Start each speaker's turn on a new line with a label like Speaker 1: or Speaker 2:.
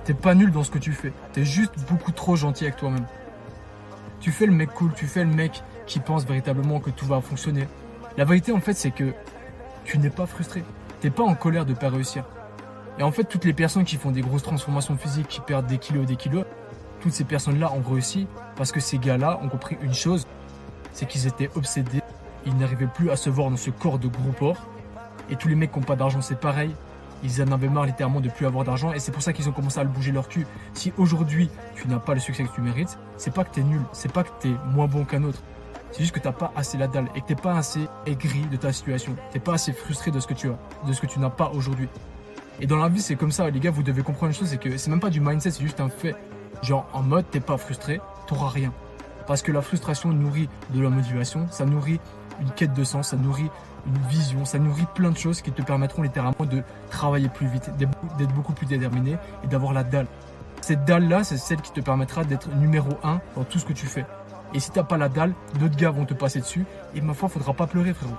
Speaker 1: T'es pas nul dans ce que tu fais. T'es juste beaucoup trop gentil avec toi-même. Tu fais le mec cool, tu fais le mec qui pense véritablement que tout va fonctionner. La vérité, en fait, c'est que tu n'es pas frustré. T'es pas en colère de pas réussir. Et en fait, toutes les personnes qui font des grosses transformations physiques, qui perdent des kilos, toutes ces personnes-là ont réussi parce que ces gars-là ont compris une chose, c'est qu'ils étaient obsédés. Ils n'arrivaient plus à se voir dans ce corps de gros porc. Et tous les mecs qui n'ont pas d'argent, c'est pareil. Ils en avaient marre littéralement de plus avoir d'argent et c'est pour ça qu'ils ont commencé à le bouger leur cul. Si aujourd'hui tu n'as pas le succès que tu mérites, c'est pas que t'es nul, c'est pas que t'es moins bon qu'un autre. C'est juste que t'as pas assez la dalle et que t'es pas assez aigri de ta situation. T'es pas assez frustré de ce que tu as, de ce que tu n'as pas aujourd'hui. Et dans la vie, c'est comme ça, les gars, vous devez comprendre une chose, c'est que c'est même pas du mindset, c'est juste un fait. Genre, en mode, t'es pas frustré, t'auras rien. Parce que la frustration nourrit de la motivation, ça nourrit une quête de sens, ça nourrit une vision, ça nourrit plein de choses qui te permettront littéralement de travailler plus vite, d'être beaucoup plus déterminé et d'avoir la dalle. Cette dalle-là, c'est celle qui te permettra d'être numéro 1 dans tout ce que tu fais. Et si t'as pas la dalle, d'autres gars vont te passer dessus et ma foi, faudra pas pleurer, frérot.